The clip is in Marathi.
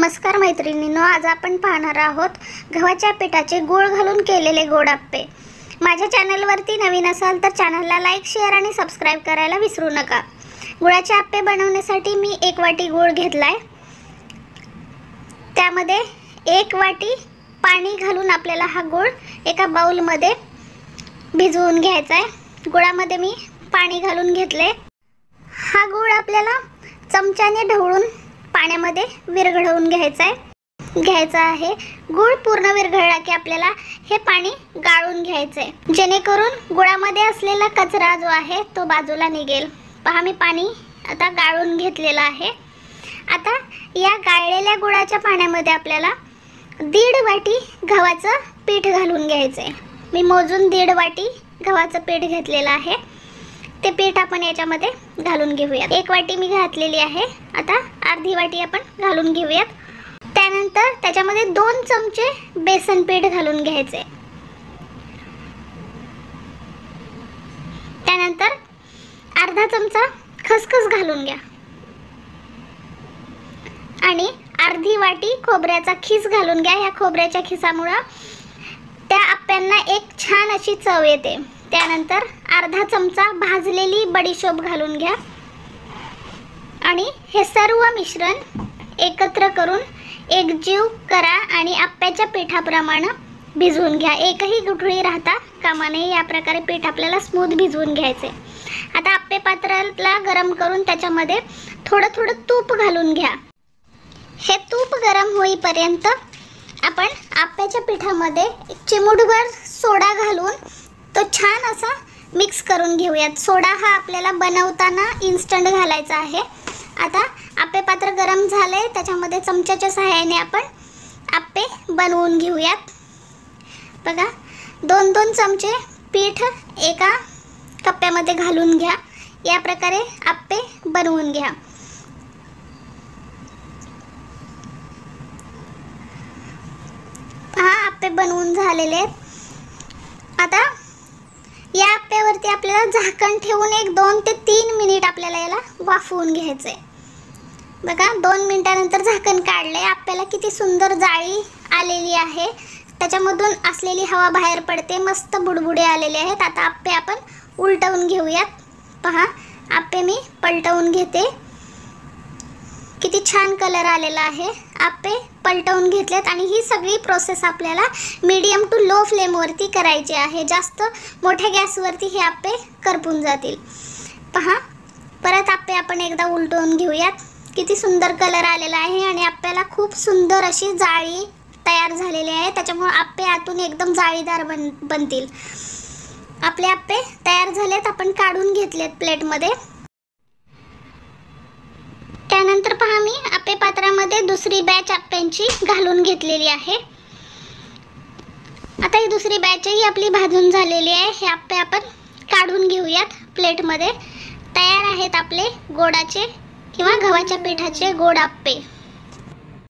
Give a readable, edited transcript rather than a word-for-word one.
नमस्कार मैत्रिणींनो, आज आपण पाहणार आहोत गव्हाच्या पिठाचे गूळ घालून केलेले गोड आप्पे। माझ्या चॅनलवरती नवीन असाल तर चॅनलला लाईक, शेअर आणि सबस्क्राइब करायला विसरू नका। गुळाचे आप्पे बनवण्यासाठी मी 1 वाटी गूळ घेतलाय। त्यामध्ये 1 वाटी पाणी घालून आपल्याला हा गूळ एका बाउल मध्ये भिजवून घ्यायचा आहे। गुळामध्ये मी पाणी घालून घेतले। हा गूळ आपल्याला चमच्याने ढवळून पाण्यामध्ये विरघळवून घ्यायचा आहे। गूळ पूर्ण विरघळला की आपल्याला हे पाणी गाळून घ्यायचे आहे, जेणेकरून गुळामध्ये असलेला कचरा जो आहे तो बाजूला निघेल। पहा, मी पाणी आता गाळून घेतलेलं आहे। आता या गाळलेल्या गुळाच्या पाण्यामध्ये आपल्याला 1.5 वाटी गव्हाचं पीठ घालून घ्यायचे आहे। मी मोजून 1.5 वाटी गव्हाचं पीठ घेतलेलं आहे। ते पीठ आपण याच्यामध्ये घालून घेऊयात। 1 वाटी मी घातलेली आहे, आता अर्धी वाटी आपण घालून घेऊयात। त्यानंतर त्याच्यामध्ये 2 चमचे बेसन पीठ घालून घ्यायचे। त्यानंतर अर्धा चमचा खसखस घालून घ्या आणि अर्धी वाटी खोबऱ्याचा खीस घालून घ्या। या खोबऱ्याच्या खिसामुळे त्या आप्प्यांना एक छान अशी चव येते। त्यानंतर अर्धा चमचा भाजलेली बडीशोप घालून घ्या आणि हे सर्व मिश्रण एकत्र करून एकजीव करा आणि आप्प्याच्या पिठाप्रमाणे भिजवून घ्या। एकही गुठळी राहता कामा नये। या प्रकारे पीठ आपल्याला स्मूथ भिजवून घ्यायचे। आता आप्पे पात्राला गरम करून त्याच्यामध्ये थोडं तूप घालून घ्या। हे तूप गरम होईपर्यंत आपण आप्प्याच्या पिठामध्ये चिमूटभर सोडा घालून तो छान असा मिक्स करून घेऊयात। सोडा हा आपल्याला बनवताना इन्स्टंट घालायचा आहे। आता आप्पे पात्र गरम झाले, त्याच्यामध्ये चमच्याच्या सहाय्याने आपण आप्पे बनवून घेऊयात। बघा, 2-2 चमचे पीठ एका कप्प्यामध्ये घालून घ्या। या प्रकारे आप्पे बनवून घ्या। पहा, आप्पे बनवून झालेले आहेत। आता या आप्प्यावरती आपल्याला झाकण ठेवून 2 ते 3 मिनिट आपल्याला याला वाफवून घ्यायचंय। बघा, 2 मिनिटानंतर झाकण काढले। आप्प्याला किती सुंदर जाळी आलेली आहे, त्याच्यामधून असलेली हवा बाहेर पडते, मस्त बुडबुडे आलेले आहेत। आता आप्पे आपण उलटवून घेऊयात। पहा, आप्पे मी पलटवून घेते। किती छान कलर आलेला आहे। आप्पे पलटवून घेतलेत आणि ही सगळी प्रोसेस आपल्याला मीडियम टू लो फ्लेम वरती करायची आहे। जास्त मोठ्या गॅसवरती हे आप्पे करपून जातील। पहा, परत आप्पे आपण एकदा उलटवून घेऊयात। किती सुंदर कलर आलेला आहे आणि आप्प्याला खूप सुंदर अशी जाळी तयार झालेली आहे। त्याच्यामुळे आप्पे आतून एकदम जाळीदार बनतील। आपले आप्पे तयार झालेत, आपण काढून घेतलेत प्लेटमध्ये। त्यानंतर पहा, मी आप्पे पात्रामध्ये दुसरी बॅच आप्प्यांची घालून घेतलेली आहे। आता ही दुसरी बॅचही आपली भाजून झालेली आहे। हे आप्पे आपण काढून घेऊयात प्लेटमध्ये। तयार आहेत आपले गोडाचे किंवा गव्हाच्या पिठाचे गोड आप्पे।